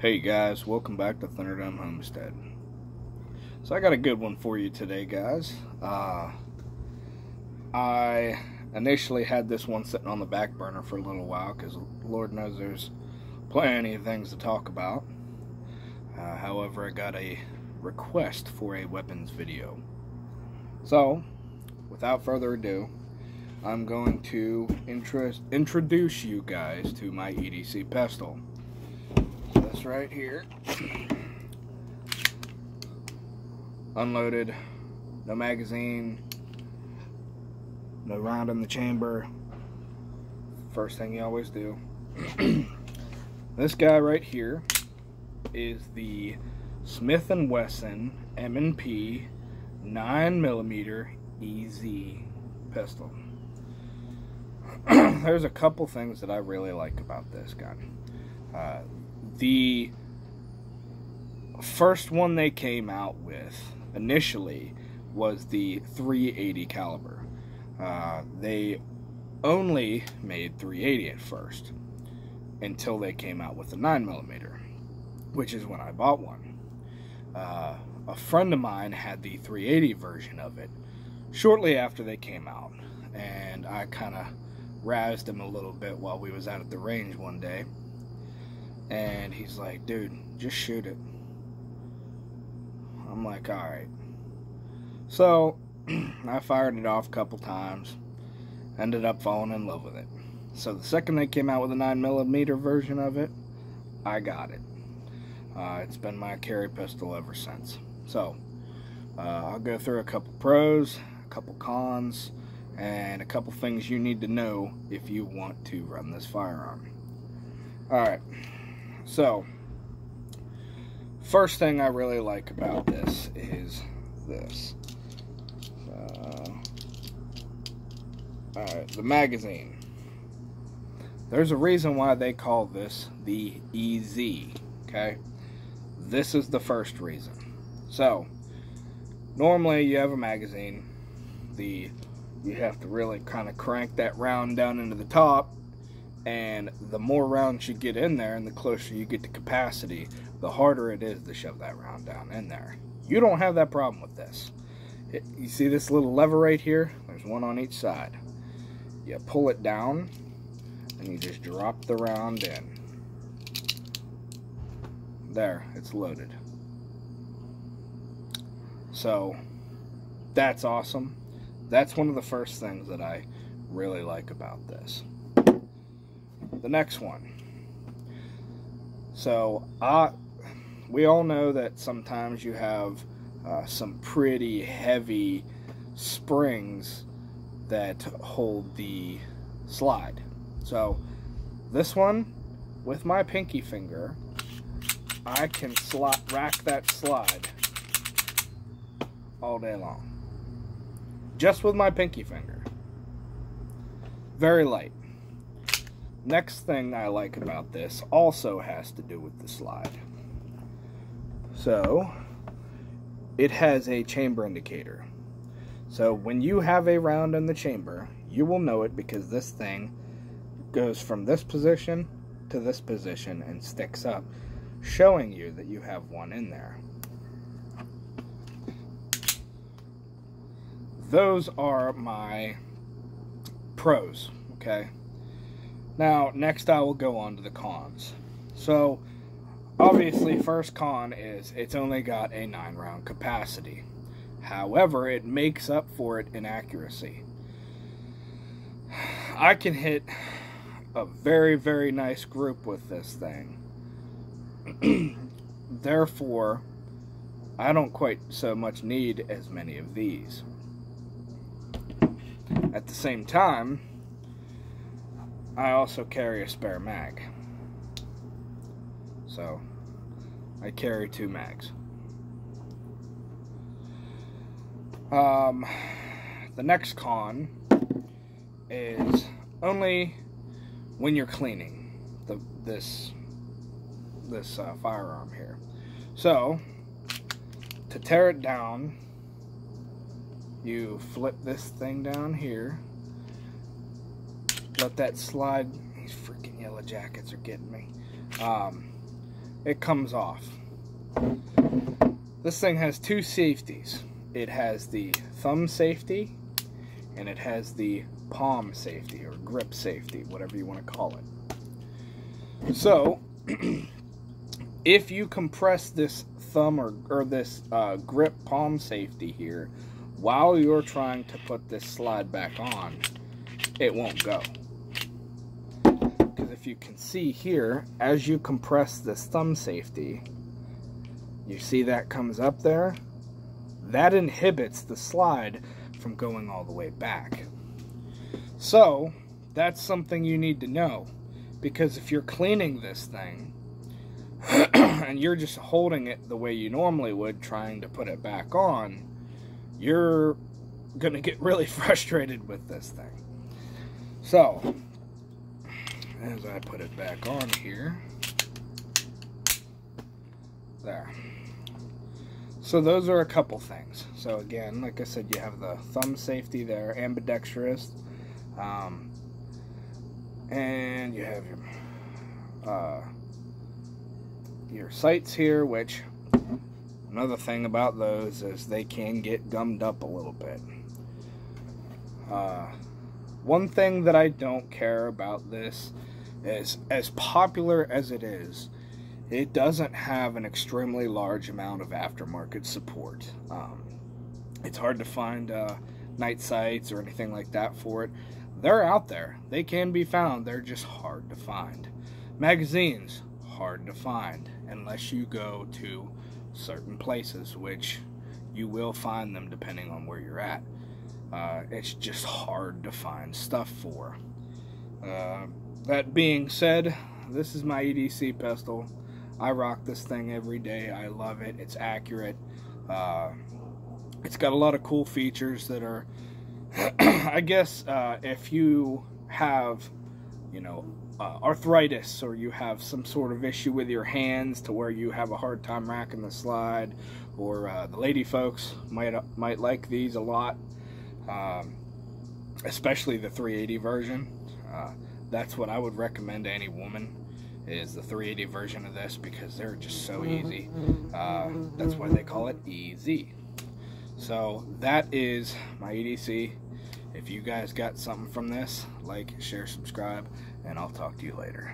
Hey guys, welcome back to Thunderdome Homestead. So I got a good one for you today, guys. I initially had this one sitting on the back burner for a little while because Lord knows there's plenty of things to talk about. However, I got a request for a weapons video. So, without further ado, I'm going to introduce you guys to my Edc Pistol. This right here, unloaded, no magazine, no round in the chamber. First thing you always do. This guy right here is the Smith & Wesson M&P 9mm EZ pistol. There's a couple things that I really like about this gun. The first one they came out with initially was the .380 caliber. They only made .380 at first until they came out with the 9mm, which is when I bought one. A friend of mine had the .380 version of it shortly after they came out, and I kind of razzed him a little bit while we was out at the range one day. And he's like, dude, just shoot it. I'm like, alright. So, I fired it off a couple times. Ended up falling in love with it. So, the second they came out with a 9mm version of it, I got it. It's been my carry pistol ever since. So, I'll go through a couple pros, a couple cons, and a couple things you need to know if you want to run this firearm. Alright. So, first thing I really like about this is this. Alright, the magazine. There's a reason why they call this the EZ, okay? This is the first reason. So, normally you have a magazine. You have to really kind of crank that round down into the top. And the more rounds you get in there and the closer you get to capacity, the harder it is to shove that round down in there. You don't have that problem with this. You see this little lever right here? There's one on each side. You pull it down and you just drop the round in. There, it's loaded. So, that's awesome. That's one of the first things that I really like about this. The next one. So, we all know that sometimes you have some pretty heavy springs that hold the slide. So, this one, with my pinky finger, I can rack that slide all day long. Just with my pinky finger. Very light. Next thing I like about this also has to do with the slide. So, it has a chamber indicator. So, when you have a round in the chamber, you will know it because this thing goes from this position to this position and sticks up, showing you that you have one in there. Those are my pros, okay? Now, next I will go on to the cons. So, obviously, first con is it's only got a 9-round capacity. However, it makes up for it in accuracy. I can hit a very, very nice group with this thing. Therefore, I don't quite so much need as many of these. At the same time, I also carry a spare mag. So, I carry 2 mags. The next con is only when you're cleaning this firearm here. So, to tear it down, you flip this thing down here, let that slide. These freaking yellow jackets are getting me. it comes off. This thing has two safeties. It has the thumb safety and it has the palm safety or grip safety, whatever you want to call it. So if you compress this thumb or this grip palm safety here while you're trying to put this slide back on, it won't go. Because if you can see here, as you compress this thumb safety, you see that comes up there? That inhibits the slide from going all the way back. So that's something you need to know, because if you're cleaning this thing and you're just holding it the way you normally would trying to put it back on, you're gonna get really frustrated with this thing. So as I put it back on here, there. So those are a couple things. So again, like I said, you have the thumb safety there, ambidextrous, and you have your sights here, which another thing about those is they can get gummed up a little bit. One thing that I don't care about this is, as popular as it is, it doesn't have an extremely large amount of aftermarket support. It's hard to find night sights or anything like that for it. They're out there. They can be found. They're just hard to find. Magazines, hard to find unless you go to certain places, which you will find them depending on where you're at. It's just hard to find stuff for. That being said, this is my EDC pistol. I rock this thing every day. I love it. It's accurate. It's got a lot of cool features that are, I guess, if you have, you know, arthritis, or you have some sort of issue with your hands to where you have a hard time racking the slide, or the lady folks might like these a lot, especially the 380 version. That's what I would recommend to any woman, is the 380 version of this, because they're just so easy. That's why they call it EZ. So that is my EDC. If you guys got something from this, like, share, subscribe, and I'll talk to you later.